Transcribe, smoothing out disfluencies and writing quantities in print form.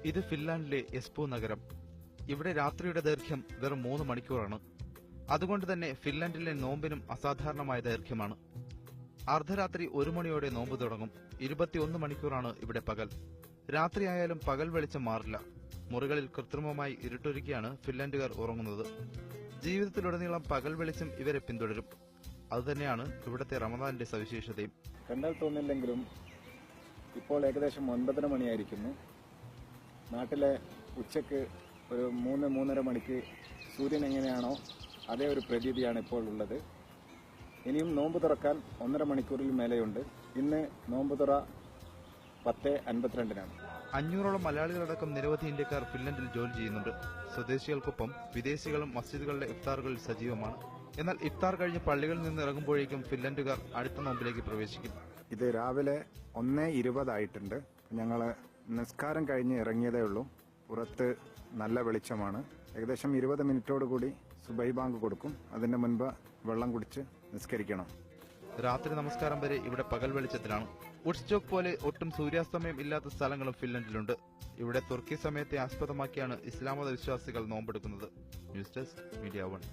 ഇത് ഫിൻലാൻഡിലെ എസ്പോ നഗരം. ഇവിടെ രാത്രിയുടെ ദൈർഘ്യം വെറും 3 മണിക്കൂറാണ്. അതുകൊണ്ട് തന്നെ ഫിൻലാൻഡിലെ നോമ്പിനും അസാധാരണമായ ദൈർഘ്യമാണ്. അർദ്ധരാത്രി 1 മണിയോടെ നോമ്പ് തുടങ്ങും. 21 മണിക്കൂറാണ് ഇവിടെ പകൽ. രാത്രിയായാലും പകൽ വെളിച്ചം മാറില്ല. മുറികളിൽ കൃത്രിമമായി ഇരുട്ടൊരുക്കിയാണ് ഫിൻലാൻഡുകാർ ഉറങ്ങുന്നത്. ജീവിതത്തിലുടനീളം പകൽ വെളിച്ചം ഇവരെ പിന്തുടരും. അതുതന്നെയാണ് ഇവിടുത്തെ റമദാന്റെ സവിശേഷതയും. കണ്ടാൽ തോന്നില്ലെങ്കിലും ഇപ്പോൾ ഏകദേശം 9:30 മണിയായിരിക്കുന്നു. നാട്ടിലെ ഉച്ചയ്ക്ക് ഒരു 3-3:30 മണിക്ക് സൂര്യൻ എങ്ങനെയാണോ അതേ ഒരു പ്രതീതിയാണ് ഇപ്പോൾ ഉള്ളത്. ഇനിയും നോമ്പ് തുറക്കാൻ 1.5 മണിക്കൂറിൽ മേലെയുണ്ട്. ഇന്ന് നോമ്പ് തുറ 10:52-നാണ്. 500ഓളം മലയാളികളടക്കം നിരവധി ഇന്ത്യക്കാർ ഫിൻലൻഡിൽ ജോലി ചെയ്യുന്നുണ്ട്. സ്വദേശികൾക്കൊപ്പം വിദേശികളും മസ്ജിദുകളിലെ ഇഫ്താറുകളിൽ സജീവമാണ്. എന്നാൽ ഇഫ്താർ കഴിഞ്ഞ് പള്ളികളിൽ നിന്ന് ഇറങ്ങുമ്പോഴേക്കും ഫിൻലൻഡുകാർ അടുത്ത നോമ്പിലേക്ക് പ്രവേശിക്കും. ഇത് രാവിലെ 1:20 ആയിട്ടുണ്ട്. ഞങ്ങൾ നിസ്കാരം കഴിഞ്ഞ് ഇറങ്ങിയതേ ഉള്ളൂ. പുറത്ത് നല്ല വെളിച്ചമാണ്. ഏകദേശം 20 മിനിറ്റോടുകൂടി സുബഹി ബാങ്ക് കൊടുക്കും. അതിന്റെ മുൻപ് വെള്ളം കുടിച്ച് നിസ്കരിക്കണം. രാത്രി നമസ്കാരം വരെ ഇവിടെ പകൽ വെളിച്ചത്തിലാണ്. വുഡ്സ്റ്റോക്ക് പോലെ ഒട്ടും സൂര്യാസ്തമയം ഇല്ലാത്ത സ്ഥലങ്ങളും ഫിൻലൻഡിലുണ്ട്. ഇവിടെ തുർക്കി സമയത്തെ ആസ്പദമാക്കിയാണ് ഇസ്ലാം മത വിശ്വാസികൾ നോമ്പെടുക്കുന്നത്. News desk media 1.